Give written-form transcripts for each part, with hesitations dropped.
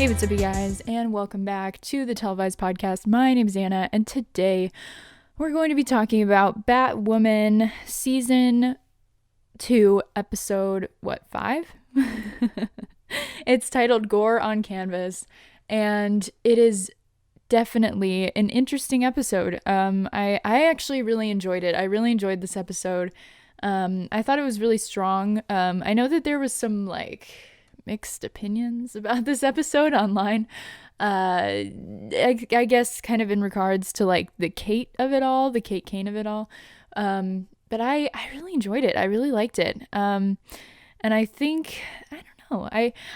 Hey, what's up, you guys, and welcome back to the Televised podcast. My name is Anna, and today we're going to be talking about Batwoman Season 2, Episode, 5? It's titled Gore on Canvas, and it is definitely an interesting episode. I actually really enjoyed it. I really enjoyed this episode. I thought it was really strong. I know that there was some, mixed opinions about this episode online. I guess kind of in regards to the Kate of it all, the Kate Kane of it all. But I really enjoyed it. I really liked it. And I think, I don't know,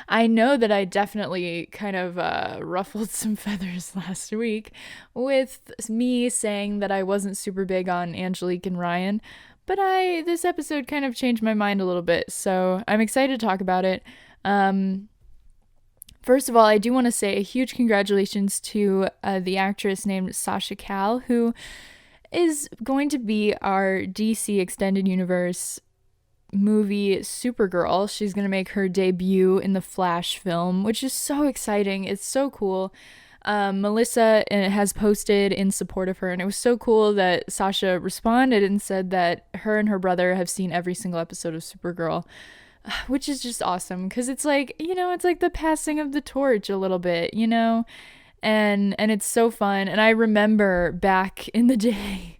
I know that I definitely kind of ruffled some feathers last week with me saying that I wasn't super big on Angelique and Ryan. But this episode kind of changed my mind a little bit. So I'm excited to talk about it. First of all, I do want to say a huge congratulations to the actress named Sasha Calle, who is going to be our DC Extended Universe movie Supergirl. She's going to make her debut in the Flash film, which is so exciting. It's so cool. Melissa has posted in support of her, and it was so cool that Sasha responded and said that her and her brother have seen every single episode of Supergirl, which is just awesome, because it's it's like the passing of the torch a little bit, and it's so fun. And I remember back in the day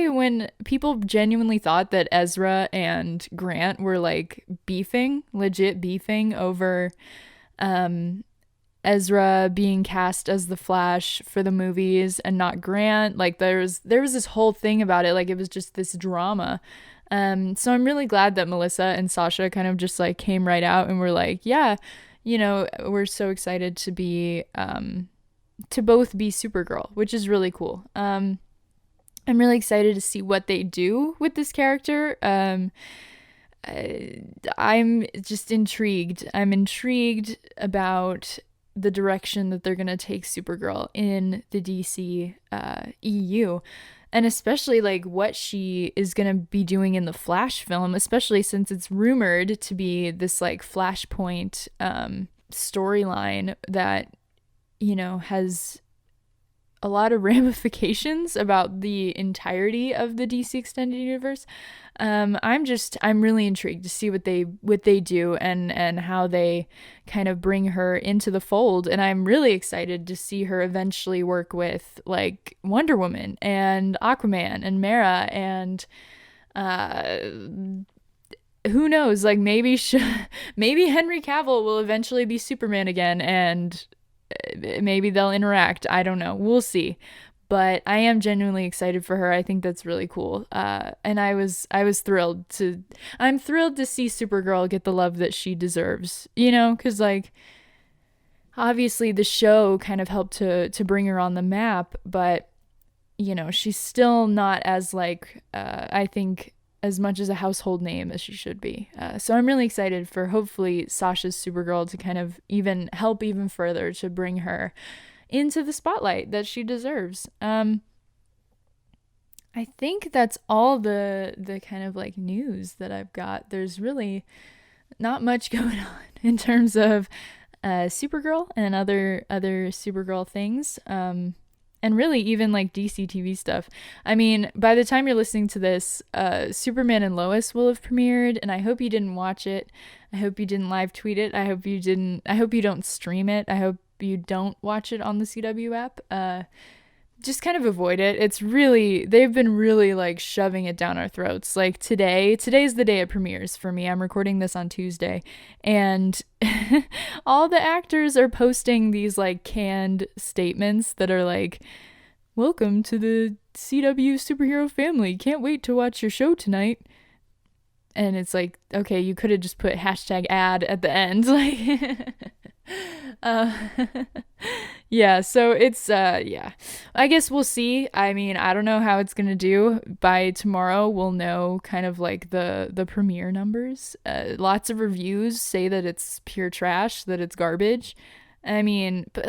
when people genuinely thought that Ezra and Grant were legit beefing over Ezra being cast as the Flash for the movies and not Grant. There was this whole thing about it, it was just this drama. So I'm really glad that Melissa and Sasha kind of just came right out and were yeah, we're so excited to be to both be Supergirl, which is really cool. I'm really excited to see what they do with this character. I'm just intrigued. I'm intrigued about the direction that they're going to take Supergirl in the DC EU. And especially what she is going to be doing in the Flash film, especially since it's rumored to be this Flashpoint storyline that, has a lot of ramifications about the entirety of the DC Extended Universe. I'm really intrigued to see what they do and how they kind of bring her into the fold. And I'm really excited to see her eventually work with Wonder Woman and Aquaman and Mera and who knows, maybe Henry Cavill will eventually be Superman again, and maybe they'll interact. I don't know. We'll see. But I am genuinely excited for her. I think that's really cool. And I'm thrilled to see Supergirl get the love that she deserves, because obviously the show kind of helped to bring her on the map, but she's still not as I think as much as a household name as she should be. So I'm really excited for hopefully Sasha's Supergirl to kind of help even further to bring her into the spotlight that she deserves. I think that's all the kind of news that I've got. There's really not much going on in terms of Supergirl and other Supergirl things. And really even DC TV stuff. I mean, by the time you're listening to this, Superman and Lois will have premiered, and I hope you didn't watch it. I hope you didn't live tweet it. I hope you don't stream it. I hope you don't watch it on the CW app. Just kind of avoid it. They've been really shoving it down our throats. Today's the day it premieres for me. I'm recording this on Tuesday, and all the actors are posting these canned statements that are welcome to the CW superhero family. Can't wait to watch your show tonight. And it's okay, you could have just put #ad at the end. Yeah, so it's yeah, I guess we'll see. I mean, I don't know how it's gonna do. By tomorrow we'll know kind of the premiere numbers. Lots of reviews say that it's pure trash, that it's garbage. I mean, but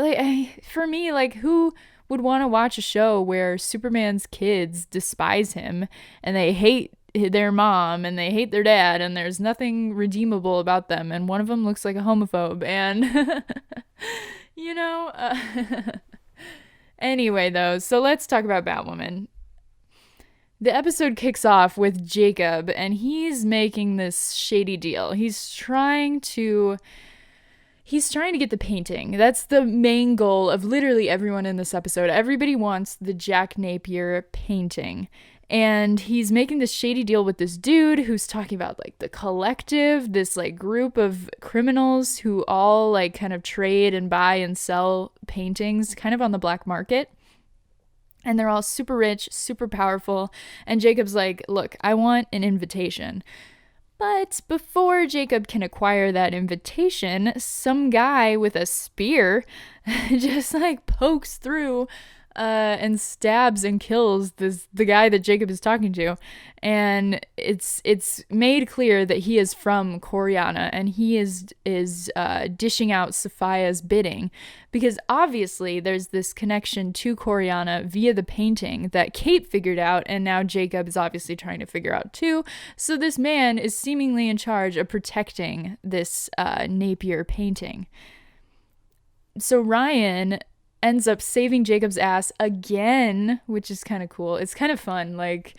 for me, who would want to watch a show where Superman's kids despise him and they hate their mom and they hate their dad and there's nothing redeemable about them and one of them looks like a homophobe and you know anyway though, so let's talk about Batwoman. The episode kicks off with Jacob and he's making this shady deal. He's trying to get the painting. That's the main goal of literally everyone in this episode. Everybody wants the Jack Napier painting. And he's making this shady deal with this dude who's talking about like the collective, this like group of criminals who all like kind of trade and buy and sell paintings kind of on the black market. And they're all super rich, super powerful. And Jacob's like, look, I want an invitation. But before Jacob can acquire that invitation, some guy with a spear just like pokes through and stabs and kills the guy that Jacob is talking to. And it's made clear that he is from Coriana and he is dishing out Sophia's bidding, because obviously there's this connection to Coriana via the painting that Kate figured out, and now Jacob is obviously trying to figure out too. So this man is seemingly in charge of protecting this Napier painting. So Ryan ends up saving Jacob's ass again, which is kind of cool. It's kind of fun. Like,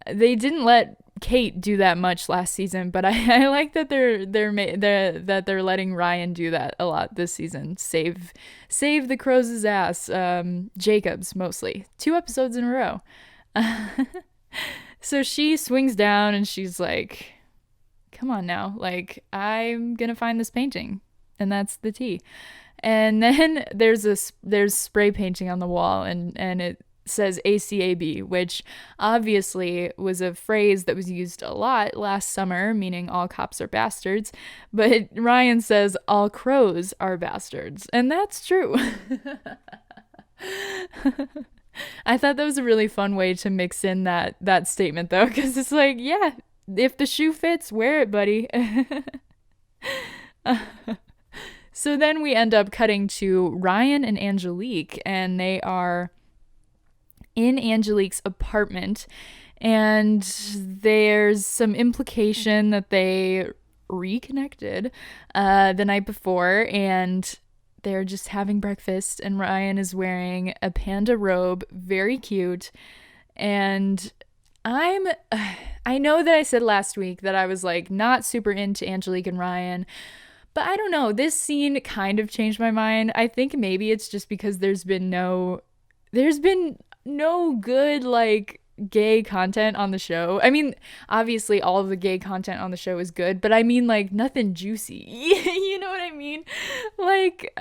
they didn't let Kate do that much last season, but I like that they're letting Ryan do that a lot this season. Save the Crows' ass. Jacob's mostly 2 episodes in a row. So she swings down and she's like, "Come on now, like I'm gonna find this painting," and that's the tea. And then there's spray painting on the wall and it says ACAB, which obviously was a phrase that was used a lot last summer, meaning all cops are bastards. But Ryan says all crows are bastards. And that's true. I thought that was a really fun way to mix in that statement, though, because it's like, yeah, if the shoe fits, wear it, buddy. So then we end up cutting to Ryan and Angelique, and they are in Angelique's apartment, and there's some implication that they reconnected the night before, and they're just having breakfast, and Ryan is wearing a panda robe, very cute, and I know that I said last week that I was like not super into Angelique and Ryan, but I don't know, this scene kind of changed my mind. I think maybe it's just because there's been no good like gay content on the show. I mean, obviously all of the gay content on the show is good, but I mean like nothing juicy. You know what I mean? Like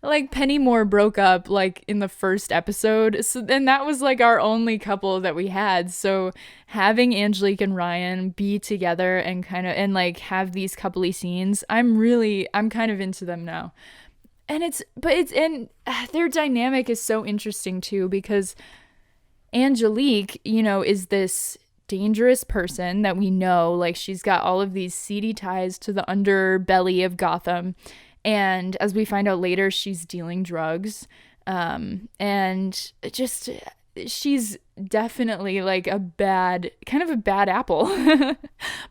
like Pennymore broke up like in the first episode, so then that was like our only couple that we had. So having Angelique and Ryan be together and kind of and like have these coupley scenes, I'm kind of into them now. And their dynamic is so interesting too, because Angelique, you know, is this dangerous person that we know, like she's got all of these seedy ties to the underbelly of Gotham. And as we find out later, she's dealing drugs. And just, she's definitely like kind of a bad apple.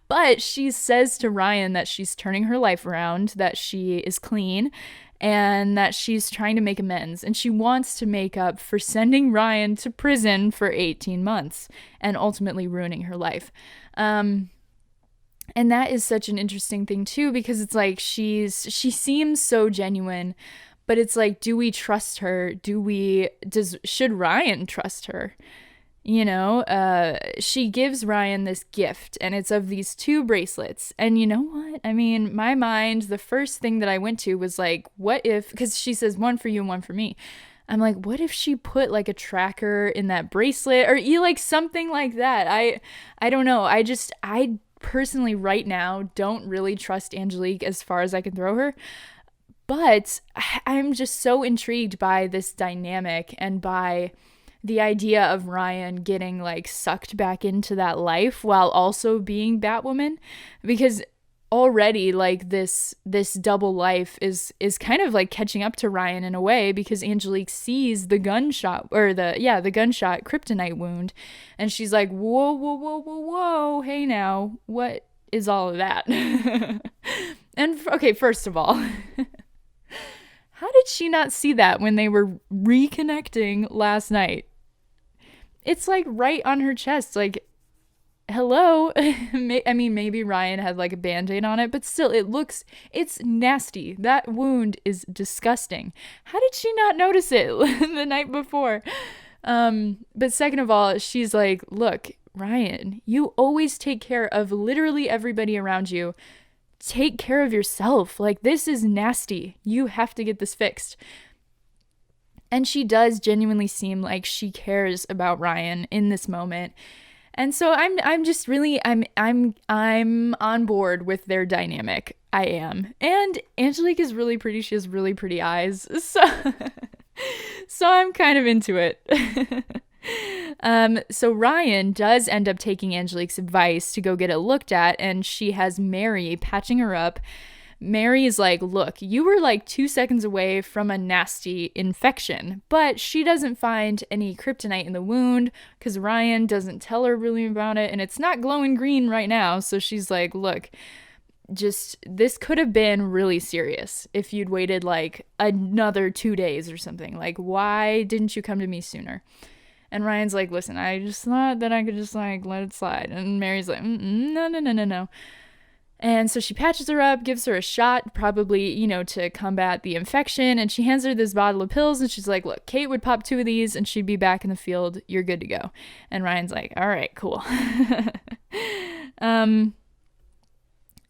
But she says to Ryan that she's turning her life around, that she is clean, and that she's trying to make amends. And she wants to make up for sending Ryan to prison for 18 months and ultimately ruining her life. And that is such an interesting thing too, because it's like she seems so genuine, but it's like, do we trust her? Should Ryan trust her? You know, she gives Ryan this gift, and it's of these 2 bracelets. And you know what? I mean, my mind, the first thing that I went to was like, what if, because she says 1 for you and 1 for me. I'm like, what if she put like a tracker in that bracelet, or like something like that? I don't know. I personally right now don't really trust Angelique as far as I can throw her, but I'm just so intrigued by this dynamic and by the idea of Ryan getting like sucked back into that life while also being Batwoman, because already like this double life is kind of like catching up to Ryan in a way, because Angelique sees the gunshot kryptonite wound, and she's like, whoa, hey now, what is all of that? And okay, first of all, how did she not see that when they were reconnecting last night? It's like right on her chest, like, hello. I mean, maybe Ryan had like a band-aid on it, but still, it's nasty. That wound is disgusting. How did she not notice it the night before? But second of all, she's like, look, Ryan, you always take care of literally everybody around you. Take care of yourself. Like, this is nasty. You have to get this fixed. And she does genuinely seem like she cares about Ryan in this moment. And so I'm just really I'm on board with their dynamic. I am. And Angelique is really pretty. She has really pretty eyes. So I'm kind of into it. So Ryan does end up taking Angelique's advice to go get it looked at, and she has Mary patching her up. Mary is like, look, you were like 2 seconds away from a nasty infection, but she doesn't find any kryptonite in the wound because Ryan doesn't tell her really about it, and it's not glowing green right now. So she's like, look, just this could have been really serious if you'd waited like another 2 days or something. Like, why didn't you come to me sooner? And Ryan's like, listen, I just thought that I could just like let it slide. And Mary's like, no. And so she patches her up, gives her a shot, probably, to combat the infection. And she hands her this bottle of pills. And she's like, look, Kate would pop 2 of these and she'd be back in the field. You're good to go. And Ryan's like, all right, cool.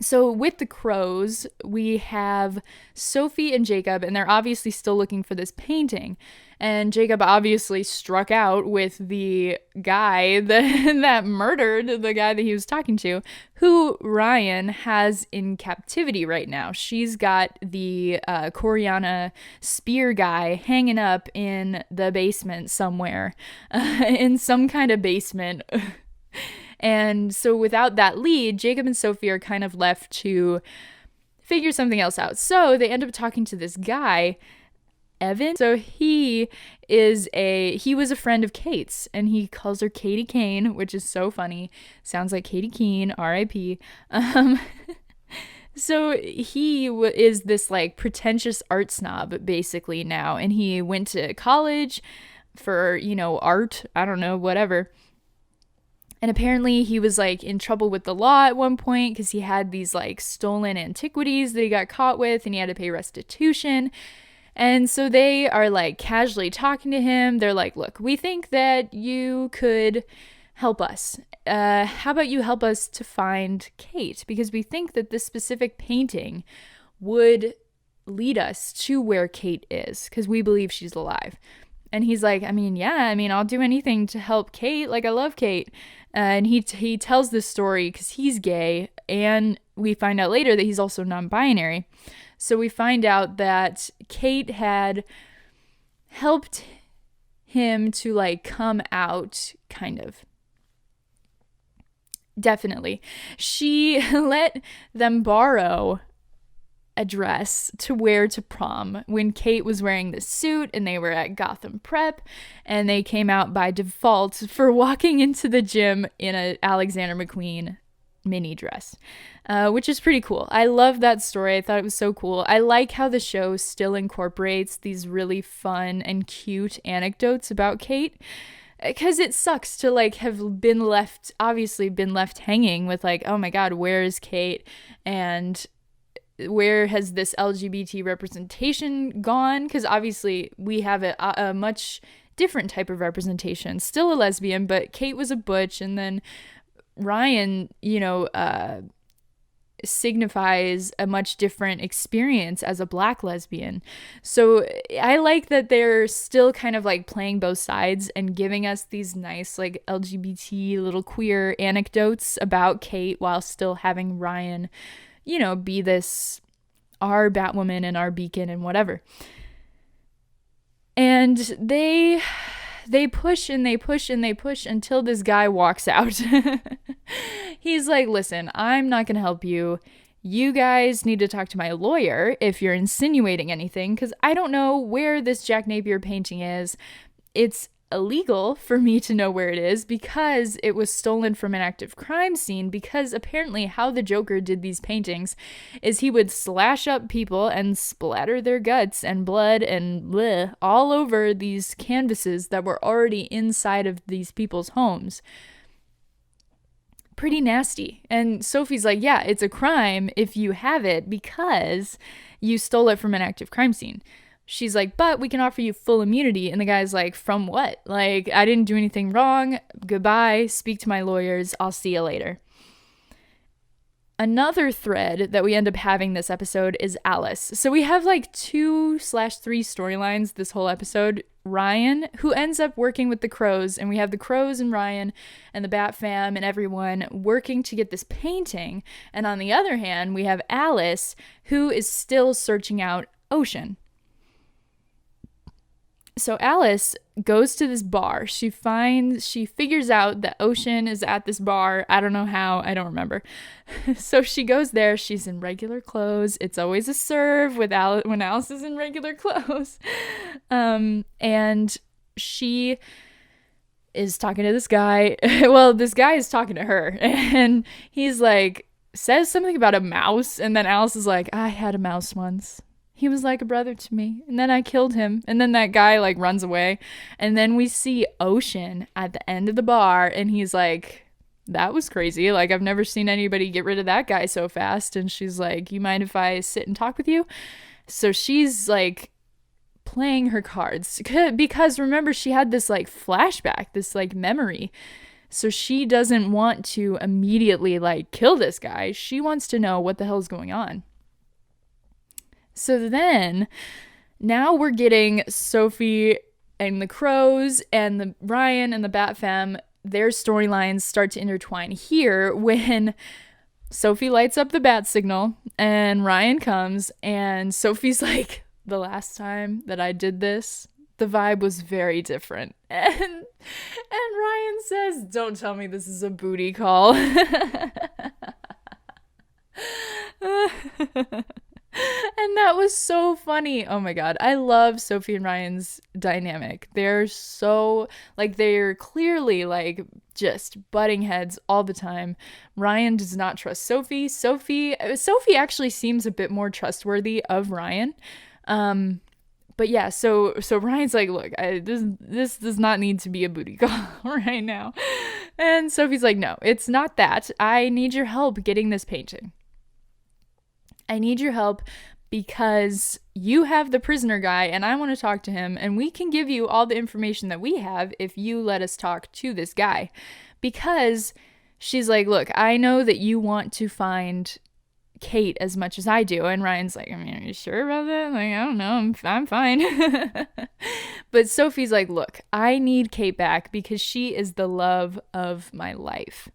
So with the crows, we have Sophie and Jacob, and they're obviously still looking for this painting. And Jacob obviously struck out with the guy that murdered the guy that he was talking to, who Ryan has in captivity right now. She's got the Koreana spear guy hanging up in the basement somewhere, in some kind of basement. And so without that lead, Jacob and Sophie are kind of left to figure something else out. So they end up talking to this guy, Evan. So he was a friend of Kate's, and he calls her Katie Kane, which is so funny. Sounds like Katie Keene, R.I.P. So he is this like pretentious art snob basically now, and he went to college for, art, I don't know, whatever. And apparently he was like in trouble with the law at one point because he had these like stolen antiquities that he got caught with, and he had to pay restitution. And so they are like casually talking to him. They're like, look, we think that you could help us. How about you help us to find Kate? Because we think that this specific painting would lead us to where Kate is, because we believe she's alive. And he's like, I'll do anything to help Kate. Like, I love Kate. And he tells this story because he's gay, and we find out later that he's also non-binary. So we find out that Kate had helped him to like come out, kind of. Definitely. She let them borrow a dress to wear to prom when Kate was wearing this suit, and they were at Gotham Prep, and they came out by default for walking into the gym in a Alexander McQueen mini dress, which is pretty cool. I love that story. I thought it was so cool. I like how the show still incorporates these really fun and cute anecdotes about Kate, because it sucks to like have been left hanging with like, oh my God, where is Kate? And where has this LGBT representation gone? Because obviously we have a much different type of representation. Still a lesbian, but Kate was a butch, and then Ryan, signifies a much different experience as a Black lesbian. So I like that they're still kind of like playing both sides and giving us these nice like LGBT little queer anecdotes about Kate while still having Ryan, be this our Batwoman and our beacon and whatever. And they push and they push and they push until this guy walks out. He's like, listen, I'm not going to help you. you guys need to talk to my lawyer if you're insinuating anything, because I don't know where this Jack Napier painting is. It's illegal for me to know where it is because it was stolen from an active crime scene, because apparently how the Joker did these paintings is he would slash up people and splatter their guts and blood and bleh all over these canvases that were already inside of these people's homes. Pretty nasty. And Sophie's like, yeah, it's a crime if you have it because you stole it from an active crime scene. She's like, but we can offer you full immunity. And the guy's like, from what? Like, I didn't do anything wrong. Goodbye. Speak to my lawyers. I'll see you later. Another thread that we end up having this episode is Alice. So we have like 2/3 storylines this whole episode. Ryan, who ends up working with the Crows, and we have the Crows and Ryan and the Bat Fam and everyone working to get this painting. And on the other hand, we have Alice, who is still searching out Ocean. So Alice goes to this bar. She figures out that Ocean is at this bar. I don't know how. I don't remember. So she goes there. She's in regular clothes. It's always a serve when Alice is in regular clothes. And she is talking to this guy. Well, this guy is talking to her. And he's like, says something about a mouse. And then Alice is like, I had a mouse once. He was like a brother to me, and then I killed him, and then that guy like runs away, and then we see Ocean at the end of the bar, and he's like, that was crazy, like I've never seen anybody get rid of that guy so fast. And she's like, you mind if I sit and talk with you? So she's like playing her cards, because remember, she had this like flashback, this like memory. So she doesn't want to immediately like kill this guy. She wants to know what the hell is going on. So then, now we're getting Sophie and the Crows and the Ryan and the Bat Fam, their storylines start to intertwine here when Sophie lights up the bat signal and Ryan comes, and Sophie's like, the last time that I did this, the vibe was very different. And Ryan says, don't tell me this is a booty call. And that was so funny. Oh my God. I love Sophie and Ryan's dynamic. They're so, like, they're clearly, like, just butting heads all the time. Ryan does not trust Sophie. Sophie actually seems a bit more trustworthy of Ryan. But yeah, so Ryan's like, look, this does not need to be a booty call right now. And Sophie's like, no, it's not that. I need your help getting this painting. I need your help because you have the prisoner guy and I want to talk to him, and we can give you all the information that we have if you let us talk to this guy. Because she's like, look, I know that you want to find Kate as much as I do. And Ryan's like, I mean, are you sure about that? Like, I don't know. I'm fine. But Sophie's like, look, I need Kate back because she is the love of my life.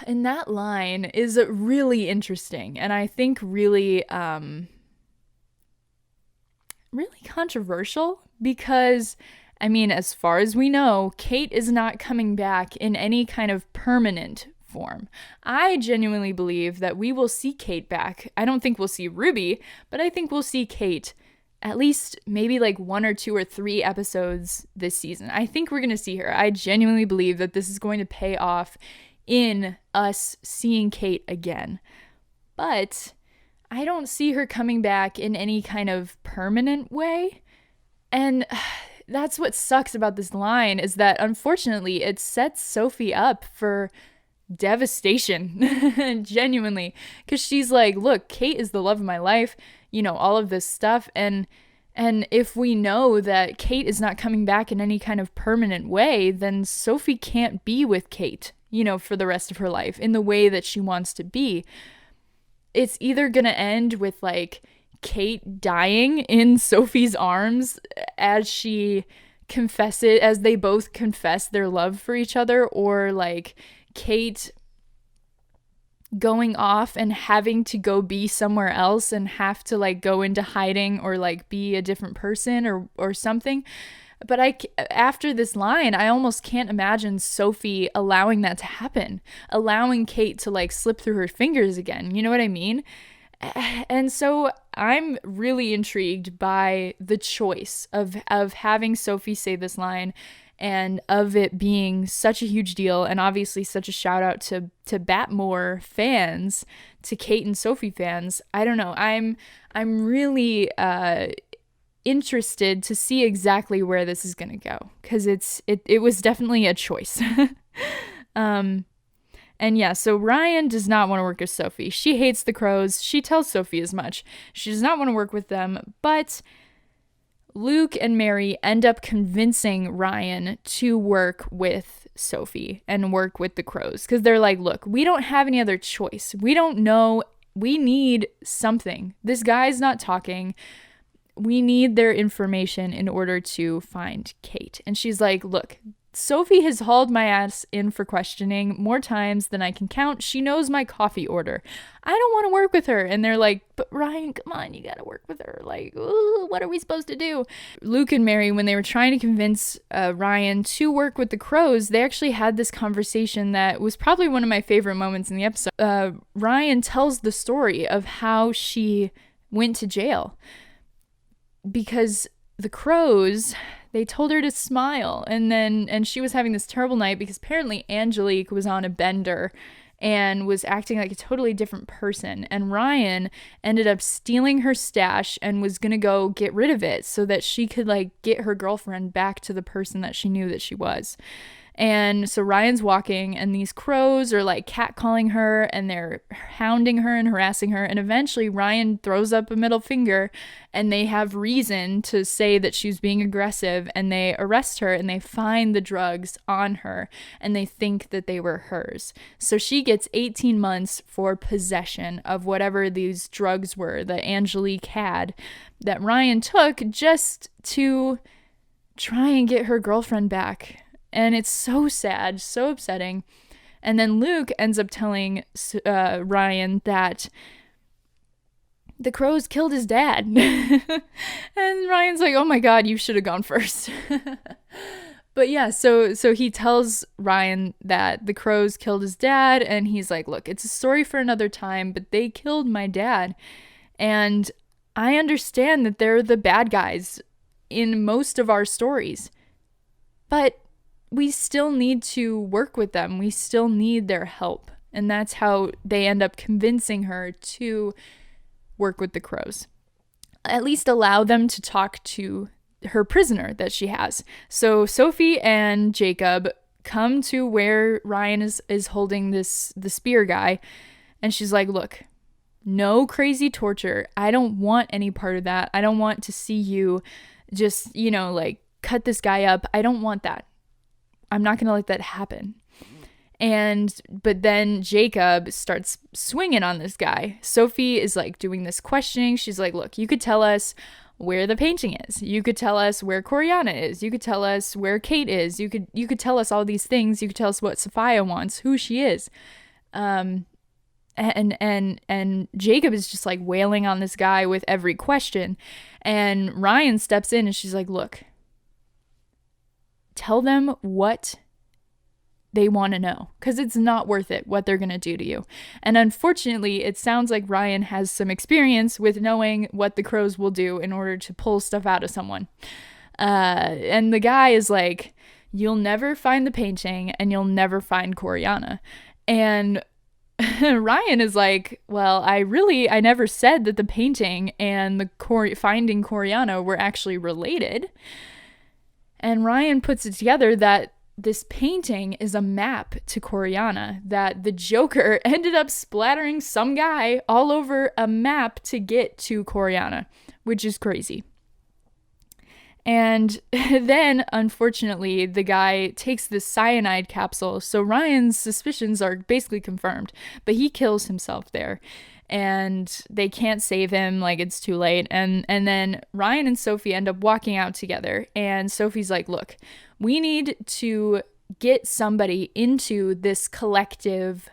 And that line is really interesting, and I think really controversial, because, I mean, as far as we know, Kate is not coming back in any kind of permanent form. I genuinely believe that we will see Kate back. I don't think we'll see Ruby, but I think we'll see Kate at least maybe like 1 or 2 or 3 episodes this season. I think we're going to see her. I genuinely believe that this is going to pay off in us seeing Kate again. But I don't see her coming back in any kind of permanent way. And that's what sucks about this line, is that unfortunately it sets Sophie up for devastation. Genuinely. Because she's like, look, Kate is the love of my life, you know, all of this stuff. And if we know that Kate is not coming back in any kind of permanent way, then Sophie can't be with Kate, you know, for the rest of her life in the way that she wants to be. It's either gonna end with like Kate dying in Sophie's arms as they both confess their love for each other, or like Kate going off and having to go be somewhere else and have to like go into hiding or like be a different person or something. But after this line, I almost can't imagine Sophie allowing that to happen, allowing Kate to like slip through her fingers again. You know what I mean? And so I'm really intrigued by the choice of having Sophie say this line, and of it being such a huge deal, and obviously such a shout out to Batmore fans, to Kate and Sophie fans. I don't know. I'm really interested to see exactly where this is going to go, because it was definitely a choice. And yeah, so Ryan does not want to work with Sophie. She hates the crows. She tells Sophie as much. She does not want to work with them, but Luke and Mary end up convincing Ryan to work with Sophie and work with the crows, because they're like, look, we don't have any other choice. We don't know. We need something. This guy's not talking. We need their information in order to find Kate. And she's like, look, Sophie has hauled my ass in for questioning more times than I can count. She knows my coffee order. I don't want to work with her. And they're like, but Ryan, come on, you got to work with her. Like, ooh, what are we supposed to do? Luke and Mary, when they were trying to convince Ryan to work with the crows, they actually had this conversation that was probably one of my favorite moments in the episode. Ryan tells the story of how she went to jail because the crows, they told her to smile, and she was having this terrible night because apparently Angelique was on a bender and was acting like a totally different person, and Ryan ended up stealing her stash and was gonna go get rid of it so that she could like get her girlfriend back to the person that she knew that she was. And so Ryan's walking, and these crows are like catcalling her, and they're hounding her and harassing her. And eventually Ryan throws up a middle finger, and they have reason to say that she's being aggressive, and they arrest her, and they find the drugs on her, and they think that they were hers. So she gets 18 months for possession of whatever these drugs were that Angelique had, that Ryan took just to try and get her girlfriend back. And it's so sad, so upsetting. And then Luke ends up telling Ryan that the crows killed his dad. And Ryan's like, oh my God, you should have gone first. But yeah, so he tells Ryan that the crows killed his dad. And he's like, look, it's a story for another time, but they killed my dad. And I understand that they're the bad guys in most of our stories. But we still need to work with them. We still need their help. And that's how they end up convincing her to work with the crows. At least allow them to talk to her prisoner that she has. So Sophie and Jacob come to where Ryan is holding the spear guy. And she's like, look, no crazy torture. I don't want any part of that. I don't want to see you just, like cut this guy up. I don't want that. I'm not going to let that happen. But then Jacob starts swinging on this guy. Sophie is like doing this questioning. She's like, look, you could tell us where the painting is. You could tell us where Coriana is. You could tell us where Kate is. You could tell us all these things. You could tell us what Sophia wants, who she is. And Jacob is just like wailing on this guy with every question. And Ryan steps in and she's like, look, tell them what they want to know, because it's not worth it what they're going to do to you. And unfortunately, it sounds like Ryan has some experience with knowing what the crows will do in order to pull stuff out of someone. And the guy is like, you'll never find the painting and you'll never find Coriana. And Ryan is like, well, I never said that the painting and the finding Coriana were actually related. And Ryan puts it together that this painting is a map to Coriana, that the Joker ended up splattering some guy all over a map to get to Coriana, which is crazy. And then, unfortunately, the guy takes this cyanide capsule, so Ryan's suspicions are basically confirmed, but he kills himself there. And they can't save him, like it's too late. And then Ryan and Sophie end up walking out together, and Sophie's like, look, we need to get somebody into this collective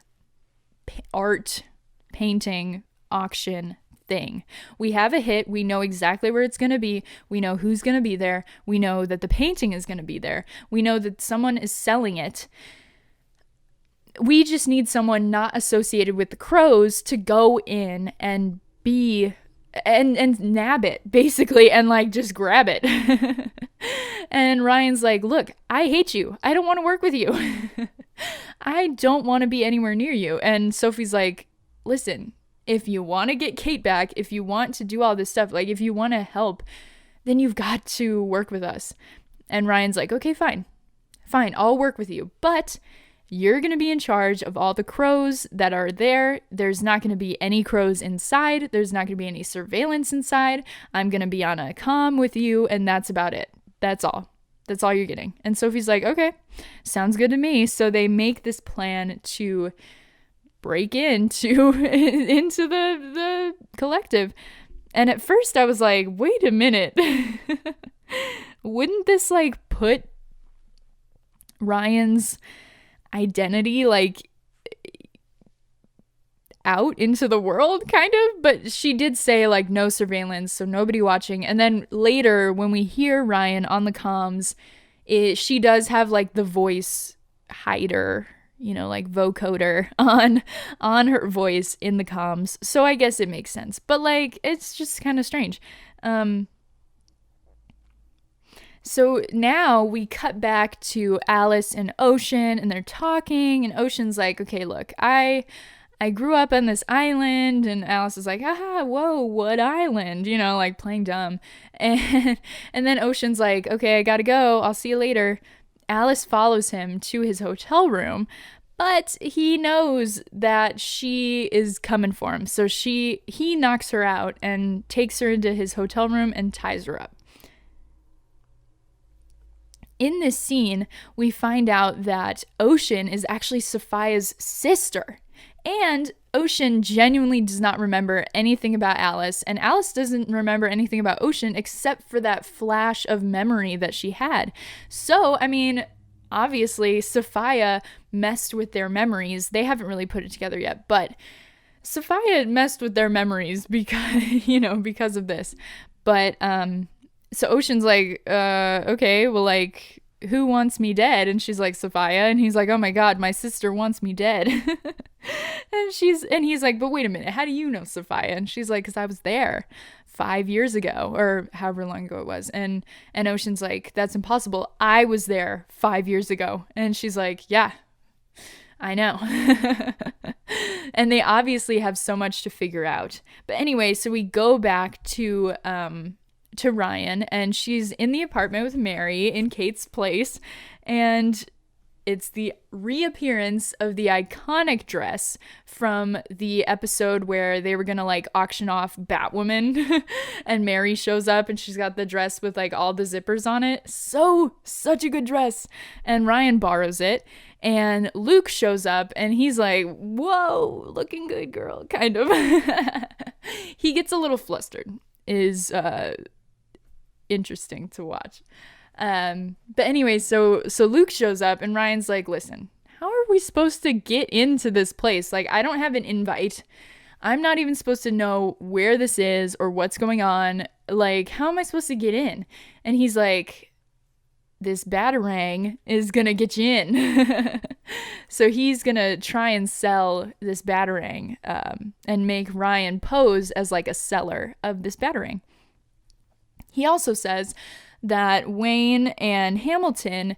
art painting auction thing. We have a hit. We know exactly where it's going to be. We know who's going to be there. We know that the painting is going to be there. We know that someone is selling it. We just need someone not associated with the crows to go in and be and nab it, basically, and like just grab it. And Ryan's like, look, I hate you. I don't want to work with you. I don't want to be anywhere near you. And Sophie's like, listen, if you want to get Kate back, if you want to do all this stuff, like if you want to help, then you've got to work with us. And Ryan's like, okay, fine, I'll work with you, but you're going to be in charge of all the crows that are there. There's not going to be any crows inside. There's not going to be any surveillance inside. I'm going to be on a comm with you, and that's about it. That's all you're getting. And Sophie's like, okay, sounds good to me. So they make this plan to break into the collective. And at first I was like, wait a minute. Wouldn't this like put Ryan's identity like out into the world, kind of? But she did say like no surveillance, so nobody watching. And then later when we hear Ryan on the comms, she does have like the voice hider, like vocoder on her voice in the comms, so I guess it makes sense. But like it's just kind of strange. So now we cut back to Alice and Ocean, and they're talking, and Ocean's like, okay, look, I grew up on this island, and Alice is like, haha, whoa, what island? Like playing dumb. And then Ocean's like, okay, I gotta go. I'll see you later. Alice follows him to his hotel room, but he knows that she is coming for him. So he knocks her out and takes her into his hotel room and ties her up. In this scene, we find out that Ocean is actually Sophia's sister. And Ocean genuinely does not remember anything about Alice, and Alice doesn't remember anything about Ocean except for that flash of memory that she had. So, I mean, obviously, Sophia messed with their memories. They haven't really put it together yet, but Sophia messed with their memories because of this. But, so Ocean's like, okay, well, like, who wants me dead? And she's like, Sophia. And he's like, oh my God, my sister wants me dead. and he's like, but wait a minute, how do you know Sophia? And she's like, because I was there 5 years ago, or however long ago it was. And Ocean's like, that's impossible. I was there 5 years ago. And she's like, yeah, I know. And they obviously have so much to figure out. But anyway, so we go back to Ryan, and she's in the apartment with Mary in Kate's place, and it's the reappearance of the iconic dress from the episode where they were gonna like auction off Batwoman and Mary shows up and she's got the dress with like all the zippers on it. Such a good dress. And Ryan borrows it, and Luke shows up and he's like, whoa, looking good, girl, kind of. He gets a little flustered. Is interesting to watch. But anyway, so Luke shows up and Ryan's like, listen, how are we supposed to get into this place? Like, I don't have an invite. I'm not even supposed to know where this is or what's going on. Like, how am I supposed to get in? And he's like, this batarang is gonna get you in. So he's gonna try and sell this batarang, and make Ryan pose as like a seller of this batarang. He also says that Wayne and Hamilton,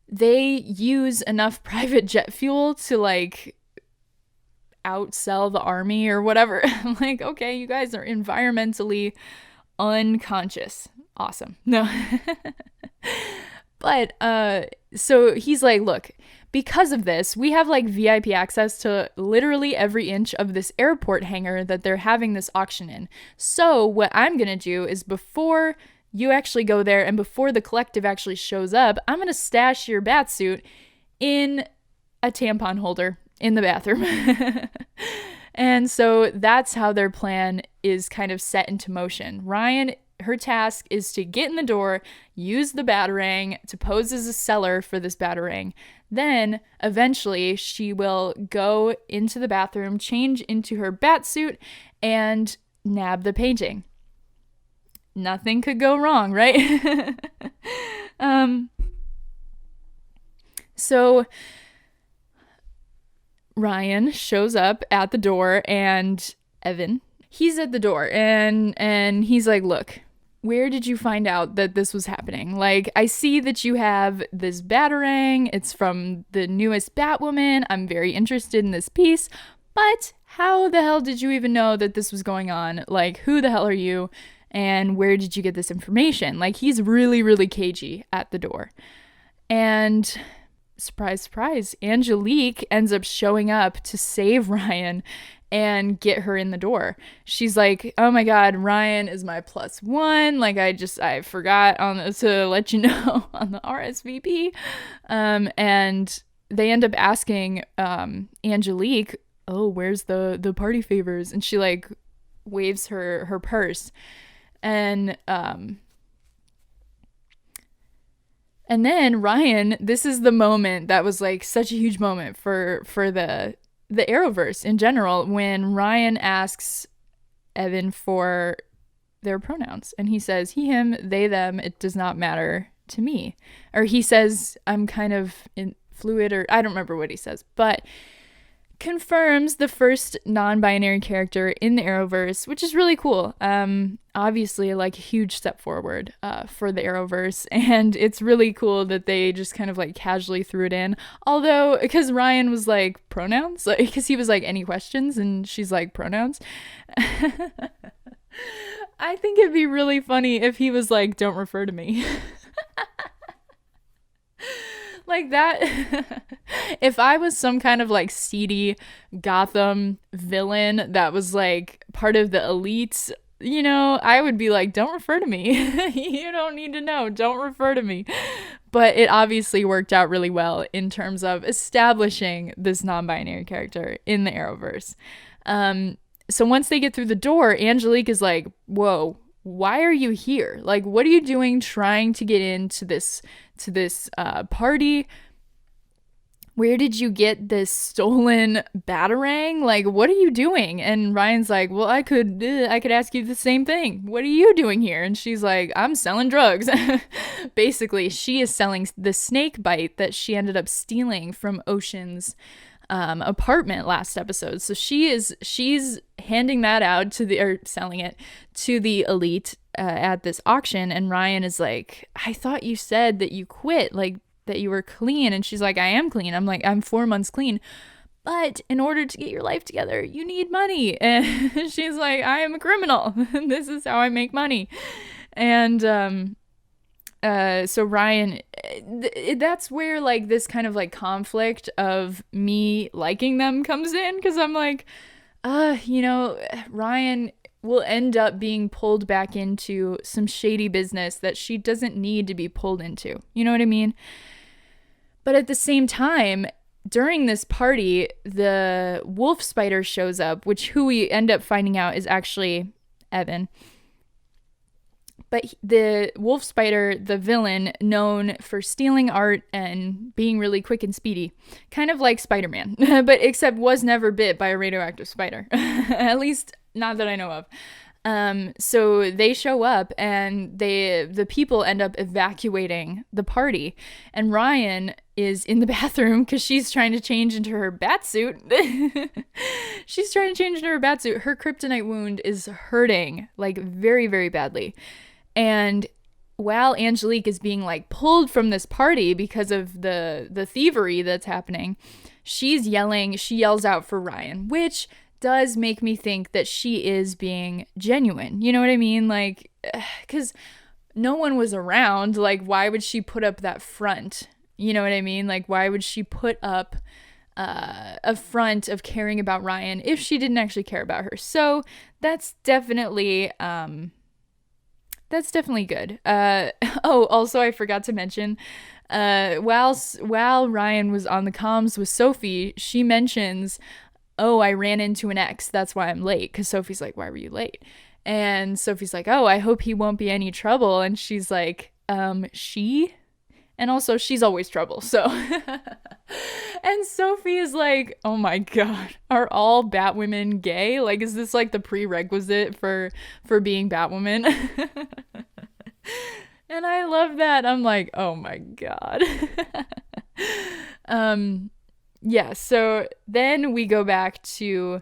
they use enough private jet fuel to like outsell the army or whatever. I'm like, okay, you guys are environmentally unconscious. Awesome. No. But so he's like, look, because of this, we have like VIP access to literally every inch of this airport hangar that they're having this auction in. So what I'm going to do is, before you actually go there and before the collective actually shows up, I'm going to stash your bat suit in a tampon holder in the bathroom. And so that's how their plan is kind of set into motion. Ryan, her task is to get in the door, use the batarang to pose as a seller for this batarang. Then eventually she will go into the bathroom, change into her bat suit, and nab the painting. Nothing could go wrong, right? So Ryan shows up at the door, and Evan, he's at the door, and he's like, look, where did you find out that this was happening? Like, I see that you have this batarang. It's from the newest Batwoman. I'm very interested in this piece, but how the hell did you even know that this was going on? Like, who the hell are you? And where did you get this information? Like, he's really, really cagey at the door. And surprise, surprise, Angelique ends up showing up to save Ryan and get her in the door. She's like, oh my God, Ryan is my +1. Like, I forgot to let you know on the RSVP. And they end up asking Angelique, oh, where's the party favors? And she like waves her purse. And then Ryan, this is the moment that was like such a huge moment for the Arrowverse in general, when Ryan asks Evan for their pronouns, and he says he, him, they, them, it does not matter to me. Or he says, I'm kind of fluid, or I don't remember what he says, but confirms the first non-binary character in the Arrowverse, which is really cool. Obviously, like, a huge step forward for the Arrowverse, and it's really cool that they just kind of like casually threw it in. Although, because Ryan was like, pronouns, because he was like, any questions, and she's like, pronouns. I think it'd be really funny if he was like, don't refer to me. Like that. If I was some kind of like seedy Gotham villain that was like part of the elites, you know, I would be like, don't refer to me. You don't need to know. Don't refer to me. But it obviously worked out really well in terms of establishing this non-binary character in the Arrowverse. So once they get through the door, Angelique is like, whoa, why are you here? Like, what are you doing trying to get into this party? Where did you get this stolen batarang? Like, what are you doing? And Ryan's like, well, I could ask you the same thing. What are you doing here? And she's like, I'm selling drugs. Basically, she is selling the snake bite that she ended up stealing from Ocean's apartment last episode. So she's handing that out selling it to the elite at this auction. And Ryan is like, I thought you said that you quit, like that you were clean. And she's like, I am clean. I'm like, I'm 4 months clean, but in order to get your life together, you need money. And she's like, I am a criminal. This is how I make money. And so Ryan, that's where like this kind of like conflict of me liking them comes in, because I'm like, you know, Ryan will end up being pulled back into some shady business that she doesn't need to be pulled into. You know what I mean? But at the same time, during this party, the wolf spider shows up, who we end up finding out is actually Evan. But the wolf spider, the villain, known for stealing art and being really quick and speedy, kind of like Spider-Man, but except was never bit by a radioactive spider, at least not that I know of. So they show up, and the people end up evacuating the party, and Ryan is in the bathroom because she's trying to change into her bat suit. She's trying to change into her bat suit. Her kryptonite wound is hurting like very, very badly. And while Angelique is being like pulled from this party because of the thievery that's happening, she yells out for Ryan, which does make me think that she is being genuine. You know what I mean? Like, because no one was around. Like, why would she put up that front? You know what I mean? Like, why would she put up a front of caring about Ryan if she didn't actually care about her? So that's definitely good. Also, I forgot to mention, while Ryan was on the comms with Sophie, she mentions, oh, I ran into an ex, that's why I'm late. Because Sophie's like, why were you late? And Sophie's like, oh, I hope he won't be any trouble. And she's like, she? And also, she's always trouble, so. And Sophie is like, oh my god, are all Batwomen gay? Like, is this like the prerequisite for being Batwoman? And I love that. I'm like, oh my god. Yeah, so then we go back to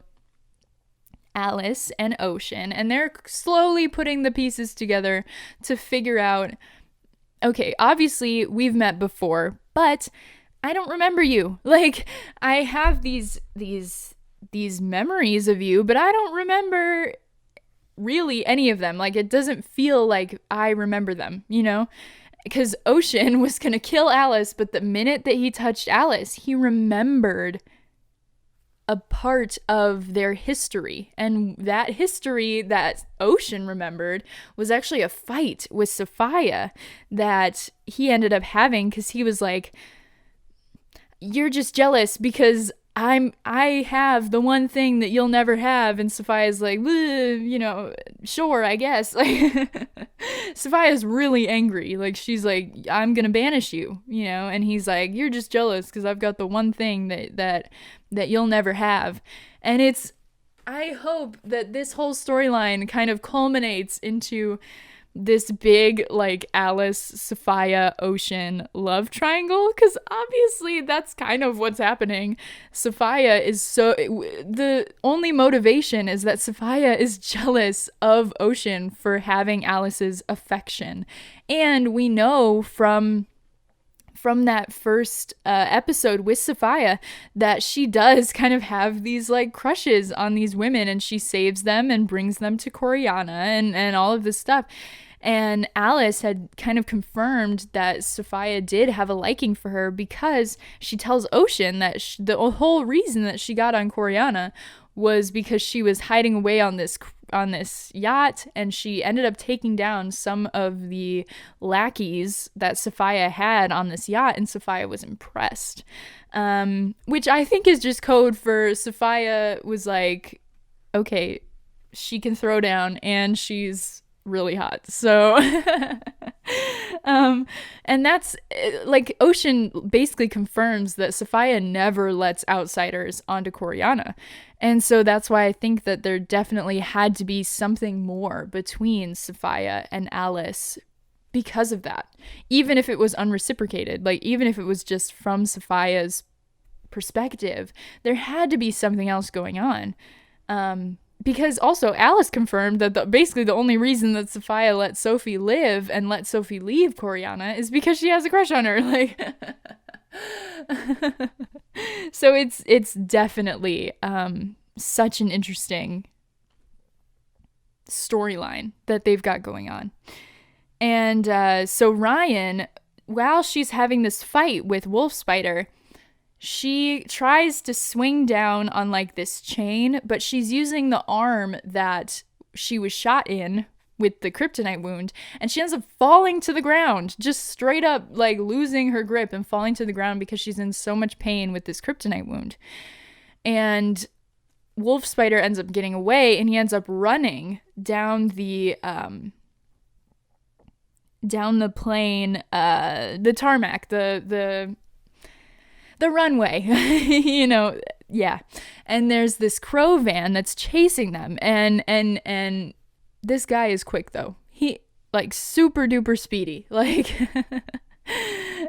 Alice and Ocean, and they're slowly putting the pieces together to figure out, okay, obviously we've met before, but I don't remember you. Like, I have these memories of you, but I don't remember really any of them. Like, it doesn't feel like I remember them, you know? Because Ocean was gonna kill Alice, but the minute that he touched Alice, he remembered a part of their history. And that history that Ocean remembered was actually a fight with Sophia that he ended up having, because he was like, you're just jealous because I have the one thing that you'll never have. And Sophia's like, you know, sure, I guess. Like, Sophia's really angry. Like, she's like, I'm gonna banish you, you know. And he's like, you're just jealous because I've got the one thing that you'll never have. And I hope that this whole storyline kind of culminates into this big, like, Alice, Sophia, Ocean love triangle, because obviously that's kind of what's happening. Sophia is the only motivation is that Sophia is jealous of Ocean for having Alice's affection. And we know from that first episode with Sophia that she does kind of have these, like, crushes on these women, and she saves them and brings them to Coriana and all of this stuff. And Alice had kind of confirmed that Sophia did have a liking for her, because she tells Ocean that the whole reason that she got on Coriana was because she was hiding away on this yacht, and she ended up taking down some of the lackeys that Sophia had on this yacht, and Sophia was impressed. Which I think is just code for Sophia was like, okay, she can throw down and she's really hot. So and that's like, Ocean basically confirms that Sophia never lets outsiders onto Coriana. And so that's why I think that there definitely had to be something more between Sophia and Alice because of that. Even if it was unreciprocated, like, even if it was just from Sophia's perspective, there had to be something else going on. Because also Alice confirmed that basically the only reason that Sophia let Sophie live and let Sophie leave Coriana is because she has a crush on her. Like, so it's definitely such an interesting storyline that they've got going on. And so Ryan, while she's having this fight with Wolf Spider, she tries to swing down on, like, this chain, but she's using the arm that she was shot in with the kryptonite wound, and she ends up falling to the ground, just straight up, like, losing her grip and falling to the ground because she's in so much pain with this kryptonite wound. And Wolf Spider ends up getting away, and he ends up running down the plane, the tarmac, the runway, you know, yeah. And there's this crow van that's chasing them, and this guy is quick though. He, like, super duper speedy, like.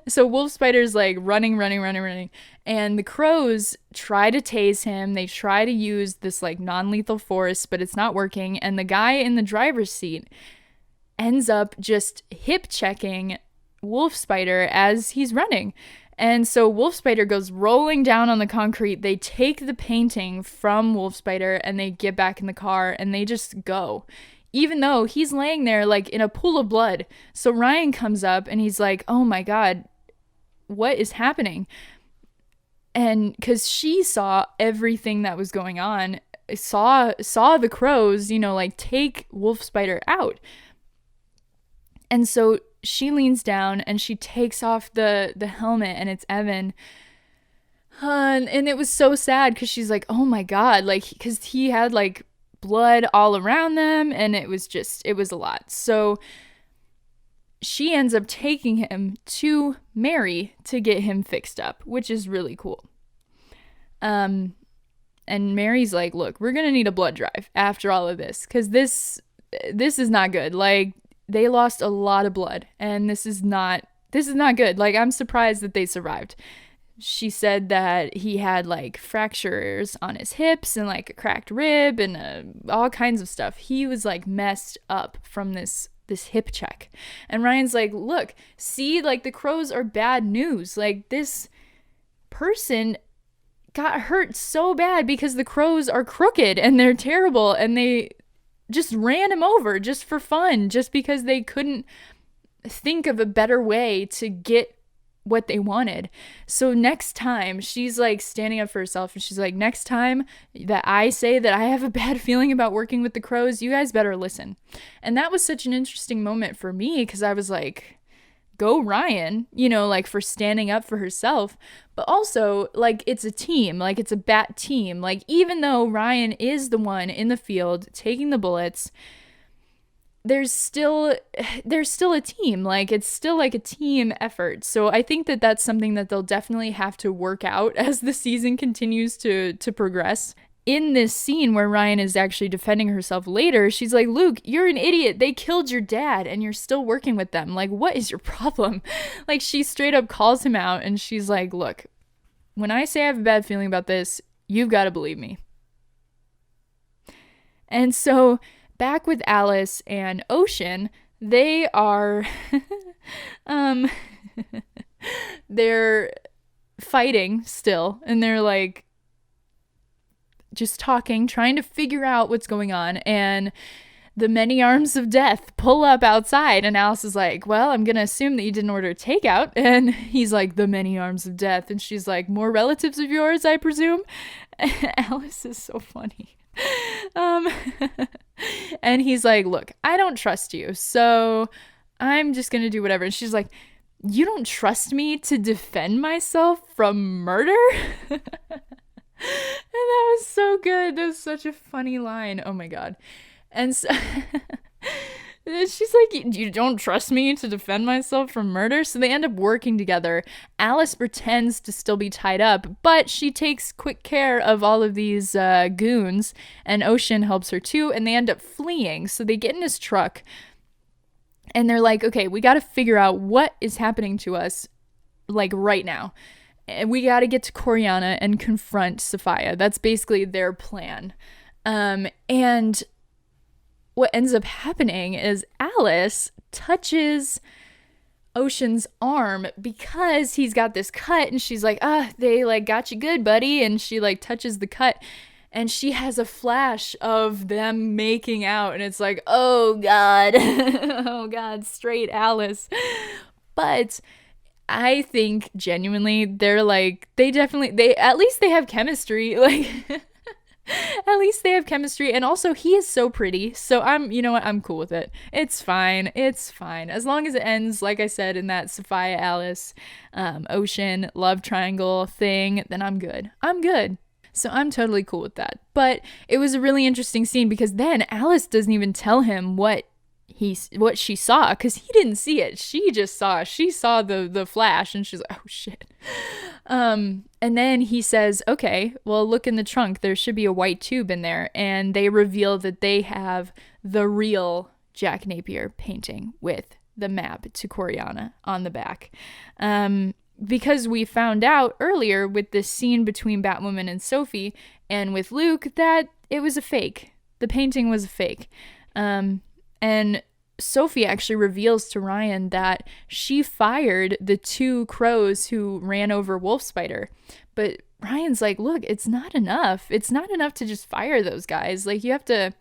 So Wolf Spider's like running, and the crows try to tase him. They try to use this, like, non-lethal force, but it's not working. And the guy in the driver's seat ends up just hip checking Wolf Spider as he's running. And so Wolf Spider goes rolling down on the concrete. They take the painting from Wolf Spider and they get back in the car and they just go, even though he's laying there, like, in a pool of blood. So Ryan comes up and he's like, oh my God, what is happening? And because she saw everything that was going on, saw the crows, you know, like, take Wolf Spider out. And so she leans down and she takes off the helmet, and it's Evan. And it was so sad because she's like, oh my God, like, because he had, like, blood all around them, and it was a lot. So she ends up taking him to Mary to get him fixed up, which is really cool. And Mary's like, look, we're going to need a blood drive after all of this, because this is not good. Like, they lost a lot of blood, and this is not good. Like, I'm surprised that they survived. She said that he had like fractures on his hips and like a cracked rib and all kinds of stuff. He was like messed up from this hip check. And Ryan's like, look, see, like, the crows are bad news. Like, this person got hurt so bad because the crows are crooked and they're terrible, and they just ran him over just for fun, just because they couldn't think of a better way to get what they wanted. So next time, she's like standing up for herself, and she's like, next time that I say that I have a bad feeling about working with the crows, you guys better listen. And that was such an interesting moment for me, because I was like, go Ryan, you know, like, for standing up for herself. But also, like, it's a team, like, it's a bat team. Like, even though Ryan is the one in the field taking the bullets, there's still a team. Like, it's still like a team effort. So I think that that's something that they'll definitely have to work out as the season continues to progress. In this scene where Ryan is actually defending herself later, she's like, Luke, you're an idiot. They killed your dad and you're still working with them. Like, what is your problem? Like, she straight up calls him out, and she's like, look, when I say I have a bad feeling about this, you've got to believe me. And so back with Alice and Ocean, they are they're fighting still, and they're like just talking, trying to figure out what's going on. And the many arms of death pull up outside, and Alice is like, well, I'm gonna assume that you didn't order takeout. And he's like, the many arms of death, and she's like, more relatives of yours, I presume. Alice is so funny. And he's like, look, I don't trust you, so I'm just gonna do whatever. And she's like, you don't trust me to defend myself from murder? And that was so good. That was such a funny line. Oh my god. And so she's like, you don't trust me to defend myself from murder? So they end up working together. Alice pretends to still be tied up, but she takes quick care of all of these goons, and Ocean helps her too, and they end up fleeing. So they get in his truck, and they're like, okay, we got to figure out what is happening to us, like, right now. We got to get to Coriana and confront Sophia. That's basically their plan. And what ends up happening is Alice touches Ocean's arm because he's got this cut, and she's like, they like got you good, buddy. And she like touches the cut, and she has a flash of them making out, and it's like, oh god. Oh god, straight Alice. But I think genuinely they're like, they at least they have chemistry. Like, at least they have chemistry. And also, he is so pretty, so you know what, I'm cool with it. It's fine as long as it ends, like I said, in that Sophia, Alice, Ocean love triangle thing. Then I'm good. So I'm totally cool with that. But it was a really interesting scene, because then Alice doesn't even tell him what she saw, because he didn't see it. She saw the flash, and she's like, oh shit. And then he says, okay, well, look in the trunk, there should be a white tube in there. And they reveal that they have the real Jack Napier painting with the map to Coriana on the back. Because we found out earlier with this scene between Batwoman and Sophie, and with Luke, that it was a fake. The painting was a fake. And Sophie actually reveals to Ryan that she fired the two crows who ran over Wolfspider. But Ryan's like, look, it's not enough. It's not enough to just fire those guys. Like, you have to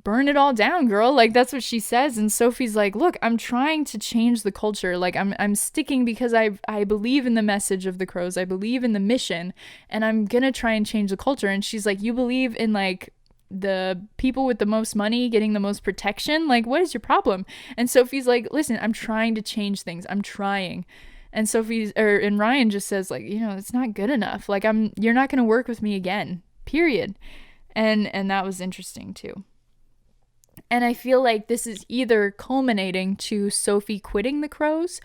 burn it all down, girl. Like, that's what she says. And Sophie's like, look, I'm trying to change the culture. Like, I'm sticking because I believe in the message of the crows. I believe in the mission, and I'm gonna try and change the culture. And she's like, you believe in, like, the people with the most money getting the most protection? Like, what is your problem? And Sophie's like, listen, I'm trying to change things. I'm trying. And and Ryan just says, like, you know, it's not good enough. Like, you're not going to work with me again, period. And that was interesting too. And I feel like this is either culminating to Sophie quitting the Crows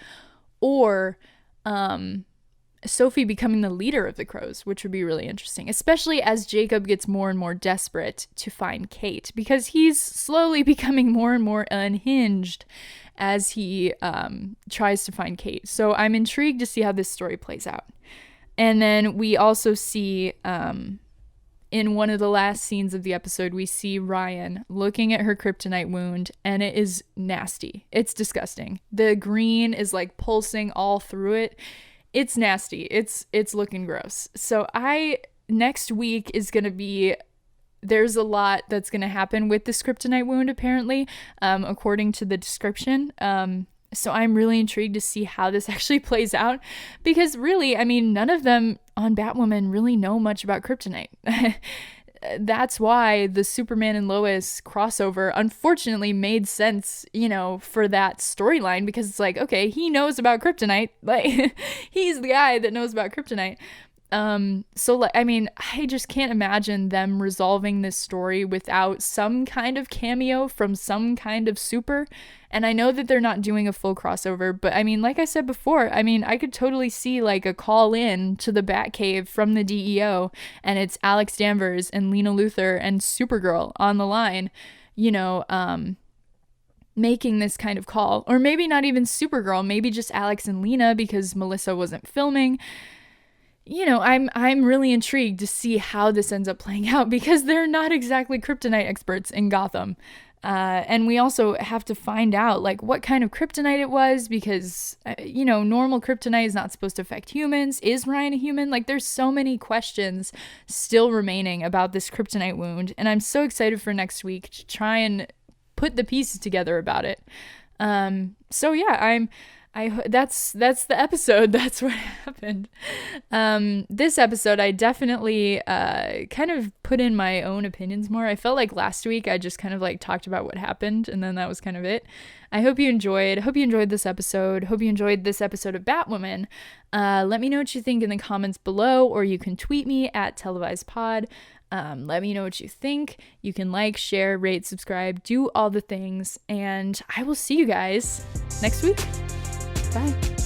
or Sophie becoming the leader of the Crows, which would be really interesting, especially as Jacob gets more and more desperate to find Kate, because he's slowly becoming more and more unhinged as he tries to find Kate. So I'm intrigued to see how this story plays out. And then we also see in one of the last scenes of the episode, we see Ryan looking at her kryptonite wound, and it is nasty. It's disgusting. The green is like pulsing all through it. It's nasty. It's looking gross. So next week is going to be, there's a lot that's going to happen with this kryptonite wound, apparently, according to the description. So I'm really intrigued to see how this actually plays out, because really, I mean, none of them on Batwoman really know much about kryptonite. That's why the Superman and Lois crossover unfortunately made sense, for that storyline, because it's like, okay, he knows about kryptonite. Like, he's the guy that knows about kryptonite. So like, I mean, I just can't imagine them resolving this story without some kind of cameo from some kind of super. And I know that they're not doing a full crossover, but I mean, like I said before, I mean, I could totally see like a call in to the Batcave from the DEO, and it's Alex Danvers and Lena Luthor and Supergirl on the line, making this kind of call. Or maybe not even Supergirl, maybe just Alex and Lena, because Melissa wasn't filming. I'm really intrigued to see how this ends up playing out, because they're not exactly kryptonite experts in Gotham. And we also have to find out like what kind of kryptonite it was, because, normal kryptonite is not supposed to affect humans. Is Ryan a human? Like, there's so many questions still remaining about this kryptonite wound. And I'm so excited for next week to try and put the pieces together about it. So yeah, that's the episode. That's what happened. This episode, I definitely kind of put in my own opinions more. I felt like last week I just kind of like talked about what happened, and then that was kind of it. I hope you enjoyed this episode. Hope you enjoyed this episode of Batwoman. Let me know what you think in the comments below, or you can tweet me at Televised Pod. Let me know what you think. You can like, share, rate, subscribe, do all the things, and I will see you guys next week. Bye.